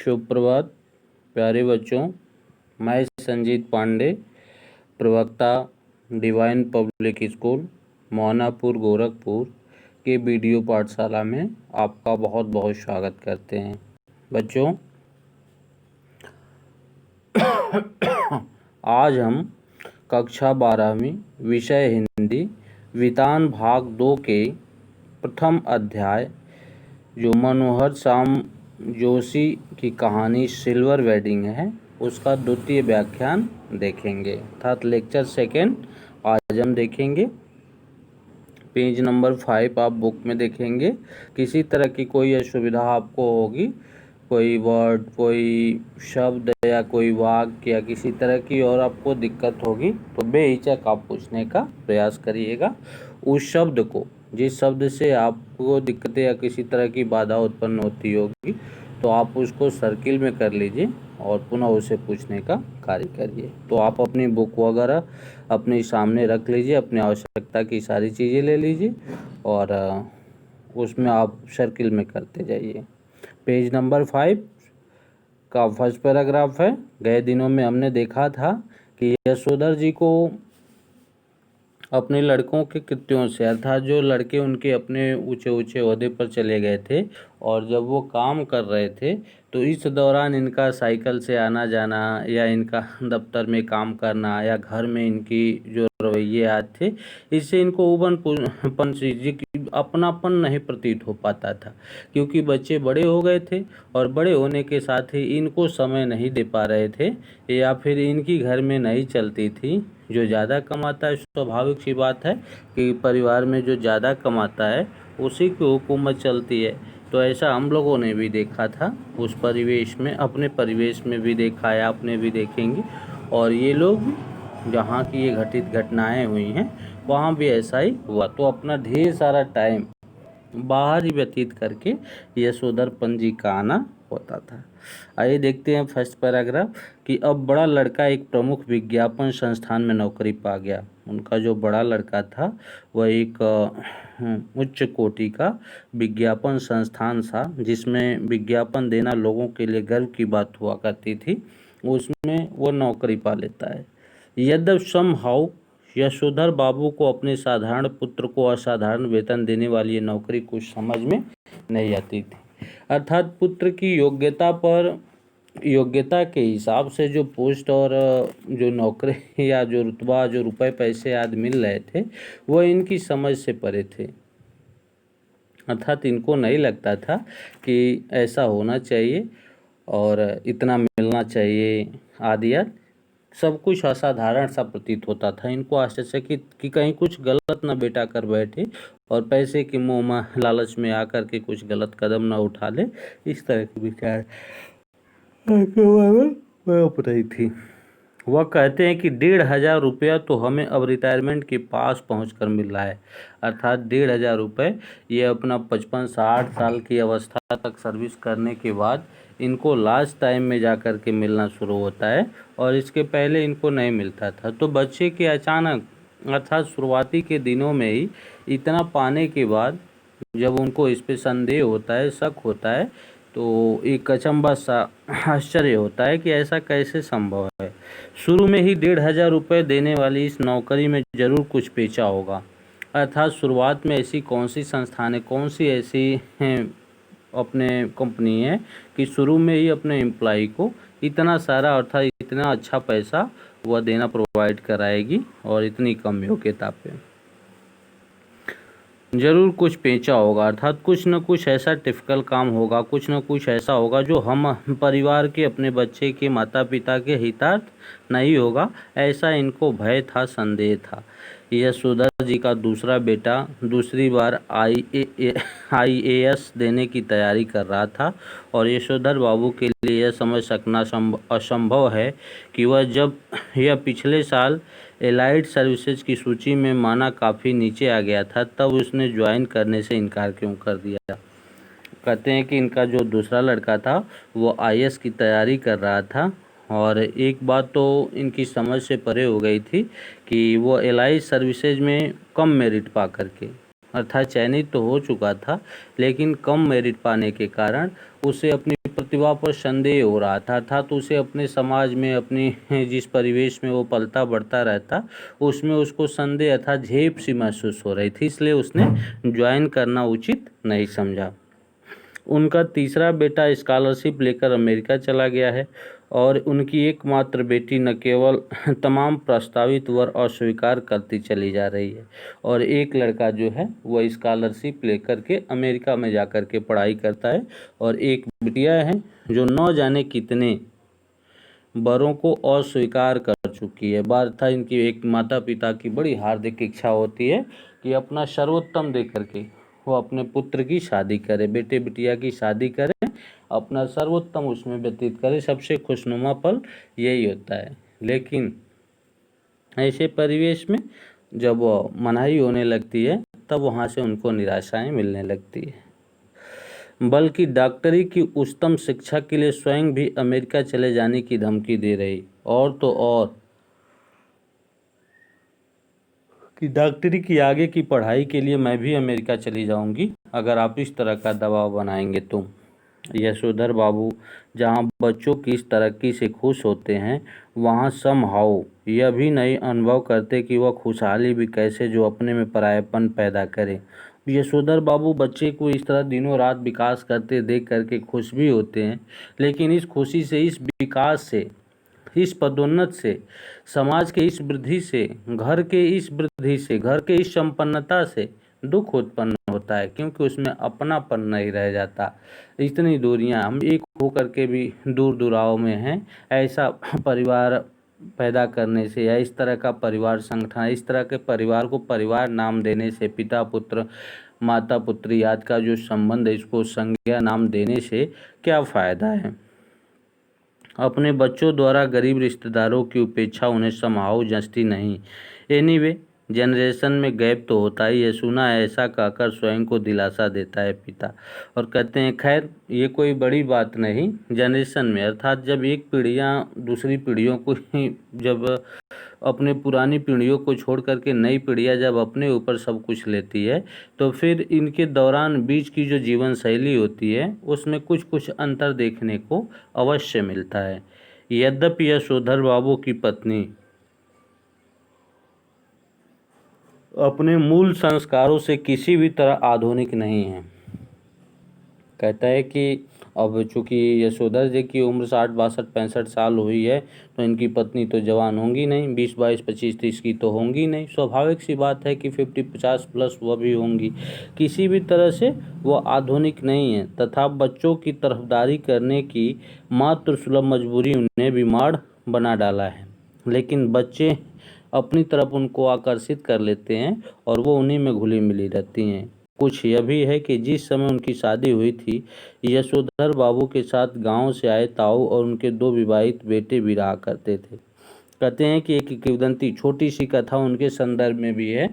शुभ प्रभात प्यारे बच्चों। मैं संजीत पांडे, प्रवक्ता divine public school Mohanapur Gorakhpur के वीडियो पाठशाला में आपका बहुत बहुत स्वागत करते हैं। बच्चों, आज हम कक्षा 12वीं विषय हिंदी वितान भाग 2 के प्रथम अध्याय जो मनोहर श्याम जोशी की कहानी सिल्वर वेडिंग है उसका द्वितीय व्याख्यान देखेंगे, अर्थात लेक्चर सेकेंड आज हम देखेंगे। पेज नंबर 5 आप बुक में देखेंगे। किसी तरह की कोई असुविधा आपको होगी, कोई वर्ड, कोई शब्द या कोई वाक्य या किसी तरह की और आपको दिक्कत होगी तो बेहिचक आप पूछने का प्रयास करिएगा। उस शब्द को, जिस शब्द से आपको दिक्कतें या किसी तरह की बाधा उत्पन्न होती होगी तो आप उसको सर्किल में कर लीजिए और पुनः उसे पूछने का कार्य करिए। तो आप अपनी बुक वगैरह अपने सामने रख लीजिए, अपनी आवश्यकता की सारी चीज़ें ले लीजिए और उसमें आप सर्किल में करते जाइए। पेज नंबर 5 का फर्स्ट पैराग्राफ है। गए दिनों में हमने देखा था कि यशोधर जी को अपने लड़कों के कृत्यों से, अर्थात जो लड़के उनके अपने ऊंचे ऊंचे ओहदे पर चले गए थे और जब वो काम कर रहे थे तो इस दौरान इनका साइकिल से आना जाना या इनका दफ्तर में काम करना या घर में इनकी जो रवैये आदत थे, इससे इनको उबन जी अपनापन नहीं प्रतीत हो पाता था, क्योंकि बच्चे बड़े हो गए थे और बड़े होने के साथ ही इनको समय नहीं दे पा रहे थे या फिर इनकी घर में नहीं चलती थी। जो ज़्यादा कमाता है, स्वाभाविक सी बात है कि परिवार में जो ज़्यादा कमाता है उसी की हुकूमत चलती है। तो ऐसा हम लोगों ने भी देखा था उस परिवेश में, अपने परिवेश में भी देखा है, आपने भी देखेंगे। और ये लोग जहाँ की ये घटित घटनाएं हुई हैं वहाँ भी ऐसा ही हुआ। तो अपना ढेर सारा टाइम बाहर ही व्यतीत करके यशोधरपन जी का आना होता था। आइए देखते हैं फर्स्ट पैराग्राफ कि अब बड़ा लड़का एक प्रमुख विज्ञापन संस्थान में नौकरी पा गया। उनका जो बड़ा लड़का था वह एक उच्च कोटि का विज्ञापन संस्थान था जिसमें विज्ञापन देना लोगों के लिए गर्व की बात हुआ करती थी, उसमें वो नौकरी पा लेता है। यद्यपि समहाउ यशोधर बाबू को अपने साधारण पुत्र को असाधारण वेतन देने वाली ये नौकरी कुछ समझ में नहीं आती थी। अर्थात पुत्र की योग्यता के हिसाब से जो पोस्ट और जो नौकरी या जो रुतबा, जो रुपए पैसे आदि मिल रहे थे वो इनकी समझ से परे थे। अर्थात इनको नहीं लगता था कि ऐसा होना चाहिए और इतना मिलना चाहिए आदि। सब कुछ असाधारण सा प्रतीत होता था। इनको आश्चर्य कि कहीं कुछ गलत न बेटा कर बैठे और पैसे के मोह में लालच में आकर के कुछ गलत कदम न उठा ले, इस तरह के विचार रही थी। वह कहते हैं कि 1,500 रुपया तो हमें अब रिटायरमेंट के पास पहुंचकर मिल रहा है। अर्थात 1,500 रुपये ये अपना 55-60 साल की अवस्था तक सर्विस करने के बाद इनको लास्ट टाइम में जा कर के मिलना शुरू होता है और इसके पहले इनको नहीं मिलता था। तो बच्चे के अचानक, अर्थात शुरुआती के दिनों में ही इतना पाने के बाद जब उनको इस पर संदेह होता है, शक होता है, तो एक अचंभा सा आश्चर्य होता है कि ऐसा कैसे संभव है। शुरू में ही 1,500 रुपये देने वाली इस नौकरी में जरूर कुछ पेचा होगा। अर्थात शुरुआत में ऐसी कौन सी संस्थान है, कौन सी ऐसी अपने कंपनी है कि शुरू में ही अपने एम्प्लॉय को इतना सारा, अर्थात इतना अच्छा पैसा वह देना प्रोवाइड कराएगी और इतनी कम योग्यता पे। जरूर कुछ पेचा होगा, अर्थात कुछ न कुछ ऐसा टिपिकल काम होगा, कुछ न कुछ ऐसा होगा जो हम परिवार के, अपने बच्चे के, माता पिता के हितार्थ नहीं होगा। ऐसा इनको भय था, संदेह था। यशोधर जी का दूसरा बेटा दूसरी बार IAS देने की तैयारी कर रहा था और यशोधर बाबू के लिए यह समझ सकना असंभव है कि वह जब यह पिछले साल एलाइड सर्विसेज की सूची में माना काफ़ी नीचे आ गया था तब उसने ज्वाइन करने से इनकार क्यों कर दिया। कहते हैं कि इनका जो दूसरा लड़का था वो IAS की तैयारी कर रहा था और एक बात तो इनकी समझ से परे हो गई थी कि वो एलाइड सर्विसेज में कम मेरिट पा करके, अर्थात चयनित तो हो चुका था लेकिन कम मेरिट पाने के कारण उसे अपनी प्रतिभा पर संदेह हो रहा था, अर्थात उसे अपने समाज में, अपनी जिस परिवेश में वो पलता बढ़ता रहता, उसमें उसको संदेह अर्थात झेप सी महसूस हो रही थी, इसलिए उसने ज्वाइन करना उचित नहीं समझा। उनका तीसरा बेटा स्कॉलरशिप लेकर अमेरिका चला गया है और उनकी एकमात्र बेटी न केवल तमाम प्रस्तावित वर अस्वीकार करती चली जा रही है और एक लड़का जो है वह स्कॉलरशिप लेकर के अमेरिका में जाकर के पढ़ाई करता है और एक बिटिया है जो न जाने कितने बड़ों को अस्वीकार कर चुकी है। बात था इनकी एक माता पिता की बड़ी हार्दिक इच्छा होती है कि अपना सर्वोत्तम दे करके वो अपने पुत्र की शादी करे, बेटे बिटिया की शादी करे, अपना सर्वोत्तम उसमें व्यतीत करे, सबसे खुशनुमा पल यही होता है। लेकिन ऐसे परिवेश में जब मनाही होने लगती है तब वहाँ से उनको निराशाएं मिलने लगती है। बल्कि डॉक्टरी की उच्चतम शिक्षा के लिए स्वयं भी अमेरिका चले जाने की धमकी दे रही, और तो और कि डॉक्टरी की आगे की पढ़ाई के लिए मैं भी अमेरिका चली जाऊंगी अगर आप इस तरह का दबाव बनाएंगे तो। यशोधर बाबू जहां बच्चों की इस तरक्की से खुश होते हैं, वहां समहाउ यह भी नहीं अनुभव करते कि वह खुशहाली भी कैसे जो अपने में परायापन पैदा करे। यशोधर बाबू बच्चे को इस तरह दिनों रात विकास करते देख करके खुश भी होते हैं, लेकिन इस खुशी से, इस विकास से, इस पदोन्नत से, समाज के इस वृद्धि से, घर के इस वृद्धि से, घर के इस संपन्नता से दुख उत्पन्न होता है, क्योंकि उसमें अपनापन नहीं रह जाता। इतनी दूरियां, हम एक होकर के भी दूर दुराव में हैं। ऐसा परिवार पैदा करने से या इस तरह का परिवार संगठन, इस तरह के परिवार को परिवार नाम देने से, पिता पुत्र माता पुत्री आदि का जो संबंध है इसको संज्ञा नाम देने से क्या फ़ायदा है। अपने बच्चों द्वारा गरीब रिश्तेदारों की उपेक्षा उन्हें समाओ जचती नहीं। एनीवे, जनरेशन में गैप तो होता ही है, सुना है ऐसा कहकर स्वयं को दिलासा देता है पिता और कहते हैं खैर ये कोई बड़ी बात नहीं। जनरेशन में अर्थात जब एक पीढ़ियाँ दूसरी पीढ़ियों को जब अपने पुरानी पीढ़ियों को छोड़ करके नई पीढ़ियाँ जब अपने ऊपर सब कुछ लेती है तो फिर इनके दौरान बीच की जो जीवन शैली होती है उसमें कुछ कुछ अंतर देखने को अवश्य मिलता है। यद्यपि यशोधर बाबू की पत्नी अपने मूल संस्कारों से किसी भी तरह आधुनिक नहीं है। कहता है कि अब चूँकि यशोधर जी की उम्र 60, 62, 65 साल हुई है तो इनकी पत्नी तो जवान होंगी नहीं, 20, 22, 25, 30 की तो होंगी नहीं। स्वाभाविक सी बात है कि 50, 50 प्लस वह भी होंगी। किसी भी तरह से वह आधुनिक नहीं है तथा बच्चों की तरफदारी करने की मात्र सुलभ मजबूरी उन्हें बीमार बना डाला है। लेकिन बच्चे अपनी तरफ उनको आकर्षित कर लेते हैं और वो उन्हीं में घुली मिली रहती हैं। कुछ यह भी है कि जिस समय उनकी शादी हुई थी, यशोधर बाबू के साथ गांव से आए ताऊ और उनके 2 विवाहित बेटे भी रहा करते थे। कहते हैं कि एक किंवदंती छोटी सी कथा उनके संदर्भ में भी है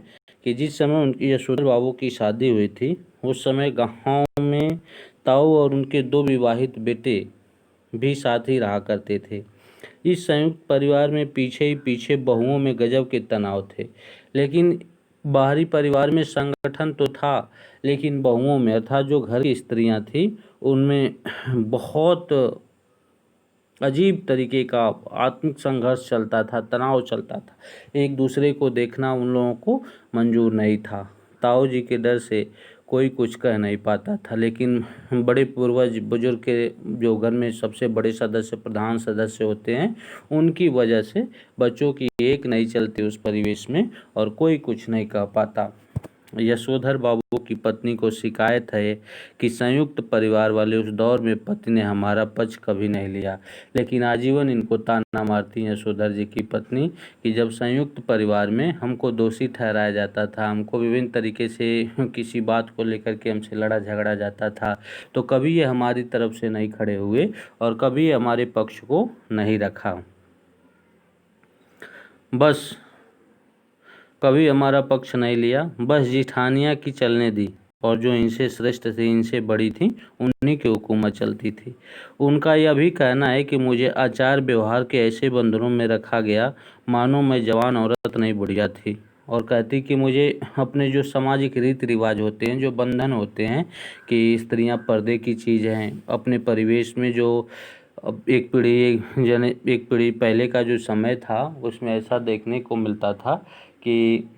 कि जिस समय उनकी यशोधर बाबू की शादी हुई थी उस समय गांव में ताऊ और उनके 2 विवाहित बेटे भी साथ ही रहा करते थे। इस संयुक्त परिवार में पीछे ही पीछे बहुओं में गजब के तनाव थे। लेकिन बाहरी परिवार में संगठन तो था, लेकिन बहुओं में अर्थात जो घर की स्त्रियां थी उनमें बहुत अजीब तरीके का आत्मिक संघर्ष चलता था, तनाव चलता था। एक दूसरे को देखना उन लोगों को मंजूर नहीं था। ताऊ जी के डर से कोई कुछ कह नहीं पाता था, लेकिन बड़े पूर्वज बुजुर्ग के जो घर में सबसे बड़े सदस्य, प्रधान सदस्य होते हैं, उनकी वजह से बच्चों की एक नहीं चलती उस परिवेश में और कोई कुछ नहीं कह पाता। यशोधर बाबू की पत्नी को शिकायत है कि संयुक्त परिवार वाले उस दौर में पति ने हमारा पक्ष कभी नहीं लिया। लेकिन आजीवन इनको ताना मारती हैं यशोधर जी की पत्नी कि जब संयुक्त परिवार में हमको दोषी ठहराया जाता था, हमको विभिन्न तरीके से किसी बात को लेकर के हमसे लड़ा झगड़ा जाता था, तो कभी ये हमारी तरफ से नहीं खड़े हुए और कभी हमारे पक्ष को नहीं रखा। बस कभी हमारा पक्ष नहीं लिया, बस जिठानियाँ की चलने दी और जो इनसे श्रेष्ठ थी, इनसे बड़ी थी, उन्हीं की हुकूमत चलती थी। उनका यह भी कहना है कि मुझे आचार व्यवहार के ऐसे बंधनों में रखा गया मानो मैं जवान औरत नहीं बुढ़िया थी। और कहती कि मुझे अपने जो सामाजिक रीति रिवाज होते हैं, जो बंधन होते हैं कि स्त्रियां पर्दे की चीज़ हैं, अपने परिवेश में जो अब एक पीढ़ी पहले का जो समय था उसमें ऐसा देखने को मिलता था कि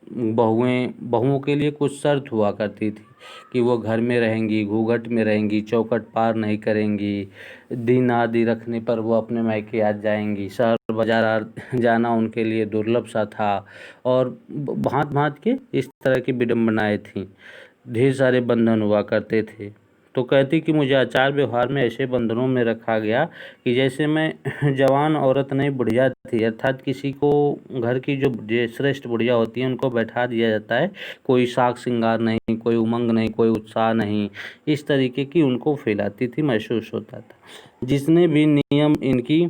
बहुओं के लिए कुछ शर्त हुआ करती थी कि वो घर में रहेंगी, घूंघट में रहेंगी, चौखट पार नहीं करेंगी, दिन आदि रखने पर वो अपने मायके आ जाएंगी, शहर बाजार जाना उनके लिए दुर्लभ सा था और भांत भांत के इस तरह की विडम्बनाएं थीं। ढेर सारे बंधन हुआ करते थे। तो कहती कि मुझे आचार व्यवहार में ऐसे बंधनों में रखा गया कि जैसे मैं जवान औरत नहीं बुढ़िया थी, अर्थात किसी को घर की जो श्रेष्ठ बुढ़िया होती हैं उनको बैठा दिया जाता है, कोई साग श्रृंगार नहीं, कोई उमंग नहीं, कोई उत्साह नहीं, इस तरीके की उनको फैलाती थी, महसूस होता था। जिसने भी नियम इनकी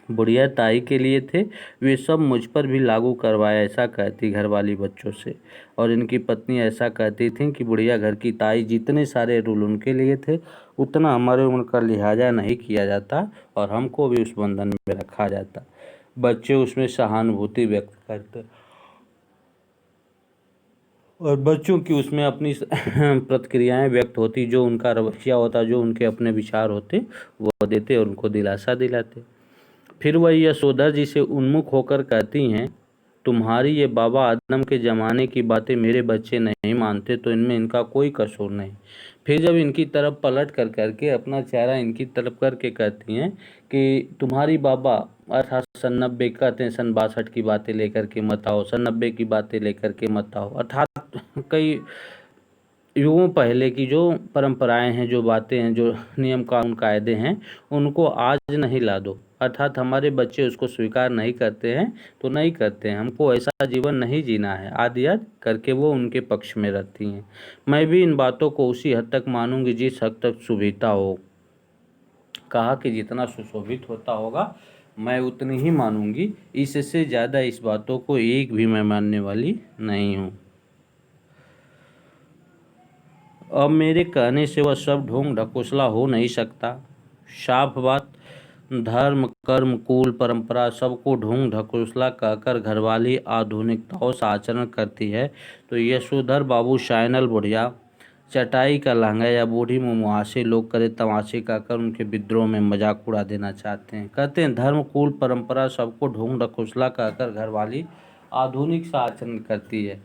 बुढ़िया ताई के लिए थे वे सब मुझ पर भी लागू करवाए, ऐसा कहती घरवाली बच्चों से। और इनकी पत्नी ऐसा कहती थी कि बुढ़िया घर की ताई जितने सारे रूल उनके लिए थे उतना हमारे उम्र का लिहाजा नहीं किया जाता और हमको भी उस बंधन में रखा जाता। बच्चे उसमें सहानुभूति व्यक्त करते और बच्चों की उसमें अपनी प्रतिक्रियाएं व्यक्त होती, जो उनका रवैया होता, जो उनके अपने विचार होते वो देते और उनको दिलासा दिलाते। फिर वह यशोदा जी से उन्मुख होकर कहती हैं, तुम्हारी ये बाबा आदम के ज़माने की बातें मेरे बच्चे नहीं मानते तो इनमें इनका कोई कसूर नहीं। फिर जब इनकी तरफ पलट कर करके अपना चेहरा इनकी तरफ करके कहती हैं कि तुम्हारी बाबा अर्थात सन 90 कहते हैं, सन 62 की बातें लेकर के मत आओ, सन 90 की बातें लेकर के मत आओ, अर्थात कई युगों पहले की जो परंपराएं हैं, जो बातें हैं, जो नियम कानून कायदे हैं उनको आज नहीं ला दो, अर्थात हमारे बच्चे उसको स्वीकार नहीं करते हैं तो नहीं करते हैं, हमको ऐसा जीवन नहीं जीना है, आदि आदि करके वो उनके पक्ष में रहती हैं। मैं भी इन बातों को उसी हद तक मानूंगी जिस हद तक सुविधा हो। कहा कि जितना सुशोभित होता होगा मैं उतनी ही मानूंगी, इससे ज़्यादा इस बातों को एक भी मैं मानने वाली नहीं हूँ। अब मेरे कहने से वह सब ढोंग ढकोसला हो नहीं सकता। साफ बात, धर्म कर्म कुल परंपरा सबको ढोंग ढकोसला कहकर घरवाली आधुनिकताओं से आचरण करती है तो यशोधर बाबू शायनल बुढ़िया चटाई का लहंगा या बूढ़ी मुहासे लोग करे तमाशे कहकर उनके विद्रोह में मजाक उड़ा देना चाहते हैं। कहते हैं धर्म कुल परंपरा सबको ढोंग ढकोसला कहकर घरवाली आधुनिक सा आचरण करती है,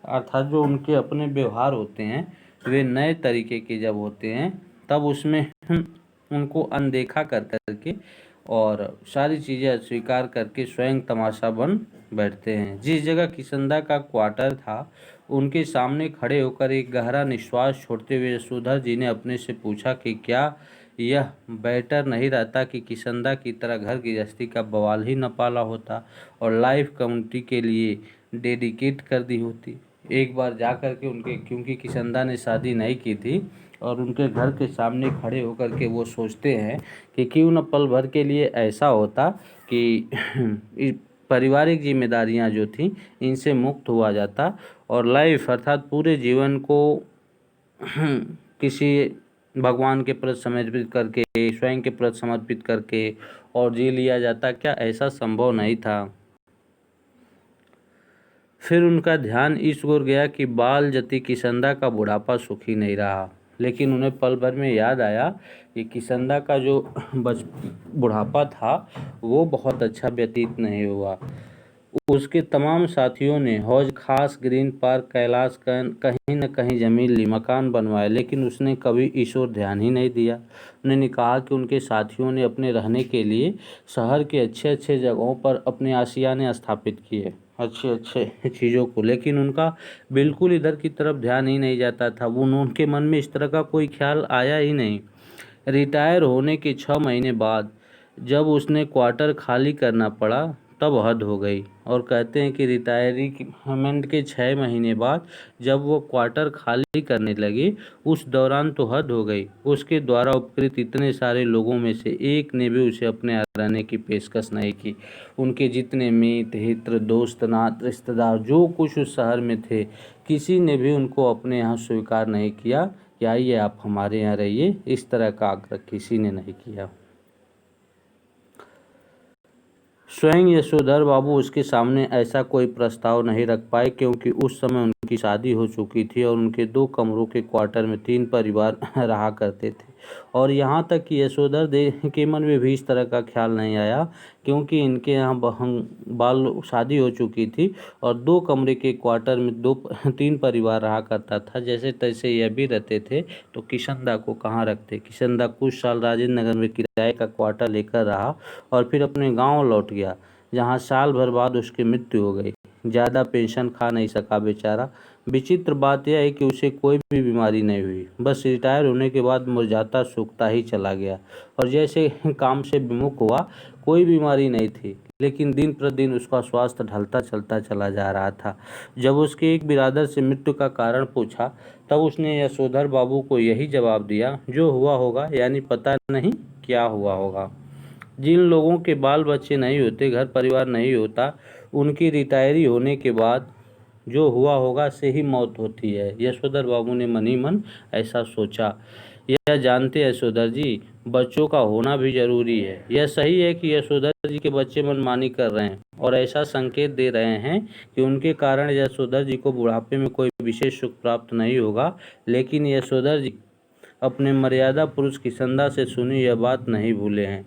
अर्थात जो उनके अपने व्यवहार होते हैं वे नए तरीके के जब होते हैं तब उसमें उनको अनदेखा कर करके और सारी चीज़ें अस्वीकार करके स्वयं तमाशा बन बैठते हैं। जिस जगह किशनदा का क्वार्टर था उनके सामने खड़े होकर एक गहरा निश्वास छोड़ते हुए यशोधर जी ने अपने से पूछा कि क्या यह बेटर नहीं रहता कि किशनदा की तरह घर गृहस्थी का बवाल ही न पाला होता और लाइफ कम्युनिटी के लिए डेडिकेट कर दी होती। एक बार जा कर के उनके, क्योंकि किशनदा ने शादी नहीं की थी और उनके घर के सामने खड़े होकर के वो सोचते हैं कि क्यों न पल भर के लिए ऐसा होता कि पारिवारिक जिम्मेदारियां जो थी इनसे मुक्त हुआ जाता और लाइफ अर्थात पूरे जीवन को किसी भगवान के प्रति समर्पित करके, स्वयं के प्रति समर्पित करके और जी लिया जाता। क्या ऐसा संभव नहीं था? फिर उनका ध्यान इस ओर गया कि बाल जति किशनदा का बुढ़ापा सुखी नहीं रहा, लेकिन उन्हें पल भर में याद आया कि किशनदा का जो बुढ़ापा था वो बहुत अच्छा व्यतीत नहीं हुआ। उसके तमाम साथियों ने हौज खास, ग्रीन पार्क, कैलाश कहीं न कहीं जमीन ली, मकान बनवाए, लेकिन उसने कभी इस ओर ध्यान ही नहीं दिया। उन्होंने कहा कि उनके साथियों ने अपने रहने के लिए शहर के अच्छे अच्छे जगहों पर अपने आशियाने स्थापित किए, अच्छे अच्छे चीज़ों को, लेकिन उनका बिल्कुल इधर की तरफ ध्यान ही नहीं जाता था। वो उनके मन में इस तरह का कोई ख्याल आया ही नहीं। रिटायर होने के 6 महीने बाद जब उसने क्वार्टर खाली करना पड़ा तब हद हो गई। और कहते हैं कि रिटायरमेंट के 6 महीने बाद जब वो क्वार्टर खाली करने लगी उस दौरान तो हद हो गई। उसके द्वारा उपकृत इतने सारे लोगों में से एक ने भी उसे अपने यहाँ रहने की पेशकश नहीं की। उनके जितने मित्र हित्र दोस्त नात रिश्तेदार जो कुछ उस शहर में थे किसी ने भी उनको अपने यहाँ स्वीकार नहीं किया कि आइए आप हमारे यहाँ रहिए, इस तरह का आग्रह किसी ने नहीं किया। स्वयं यशोधर बाबू उसके सामने ऐसा कोई प्रस्ताव नहीं रख पाए, क्योंकि उस समय उनकी शादी हो चुकी थी और उनके 2 कमरों के क्वार्टर में 3 परिवार रहा करते थे। और यहाँ तक कि यशोधर देव के मन में भी इस तरह का ख्याल नहीं आया, क्योंकि इनके यहाँ बाल शादी हो चुकी थी और 2 कमरे के क्वार्टर में 3 परिवार रहा करता था। जैसे तैसे यह भी रहते थे, तो किशनदा को कहाँ रखते। किशनदा कुछ साल राजेंद्र नगर में किराए का क्वार्टर लेकर रहा और फिर अपने गांव लौट गया, जहां साल भर बाद उसकी मृत्यु हो गई। ज़्यादा पेंशन खा नहीं सका बेचारा। विचित्र बात यह है कि उसे कोई भी बीमारी नहीं हुई, बस रिटायर होने के बाद मुरझाता सूखता ही चला गया। और जैसे काम से विमुख हुआ, कोई बीमारी नहीं थी, लेकिन दिन प्रतिदिन उसका स्वास्थ्य ढलता चलता चला जा रहा था। जब उसके एक बिरादर से मृत्यु का कारण पूछा, तब उसने यशोधर बाबू को यही जवाब दिया, जो हुआ होगा, यानी पता नहीं क्या हुआ होगा। जिन लोगों के बाल बच्चे नहीं होते, घर परिवार नहीं होता, उनकी रिटायरी होने के बाद जो हुआ होगा से ही मौत होती है। यशोधर बाबू ने मन ही मन ऐसा सोचा। यह जानते यशोधर जी, बच्चों का होना भी जरूरी है। यह सही है कि यशोधर जी के बच्चे मनमानी कर रहे हैं और ऐसा संकेत दे रहे हैं कि उनके कारण यशोधर जी को बुढ़ापे में कोई विशेष सुख प्राप्त नहीं होगा। लेकिन यशोधर जी अपने मर्यादा पुरुष किशनदा से सुनी यह बात नहीं भूले हैं।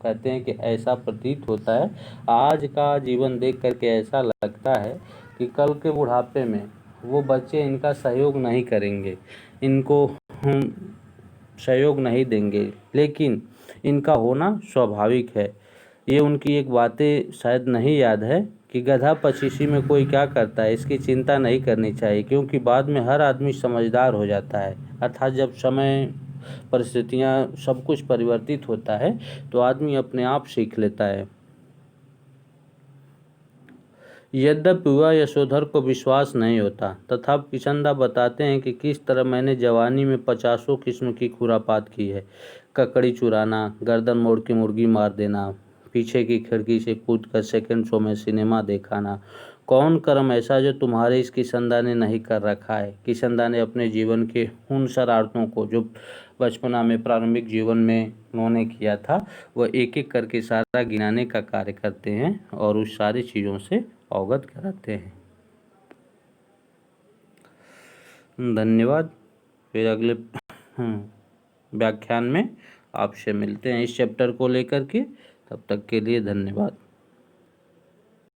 कहते हैं कि ऐसा प्रतीत होता है, आज का जीवन देख करके ऐसा लगता है कि कल के बुढ़ापे में वो बच्चे इनका सहयोग नहीं करेंगे, इनको सहयोग नहीं देंगे, लेकिन इनका होना स्वाभाविक है। ये उनकी एक बातें शायद नहीं याद है कि गधा पचीसी में कोई क्या करता है, इसकी चिंता नहीं करनी चाहिए, क्योंकि बाद में हर आदमी समझदार हो जाता है। अर्थात जब समय परिस्थितियाँ सब कुछ परिवर्तित होता है, तो आदमी अपने आप सीख लेता है। यद्यपि वह यशोधर को विश्वास नहीं होता, तथापि किशनदा बताते हैं कि किस तरह मैंने जवानी में 50 किस्म की खुरापात की है। ककड़ी चुराना, गर्दन मोड़ के मुर्गी मार देना, पीछे की खिड़की से कूद कर सेकंड शो में सिनेमा देखाना। कौन कर्म ऐसा जो तुम्हारे इस किशनदा ने नहीं कर रखा है। किशनदा ने अपने जीवन के उन शरारतों को जो बचपना में प्रारंभिक जीवन में उन्होंने किया था, वह एक एक करके सारा गिनाने का कार्य करते हैं और उस सारी चीज़ों से अवगत कराते हैं। धन्यवाद। फिर अगले व्याख्यान में आपसे मिलते हैं इस चैप्टर को लेकर के। तब तक के लिए धन्यवाद।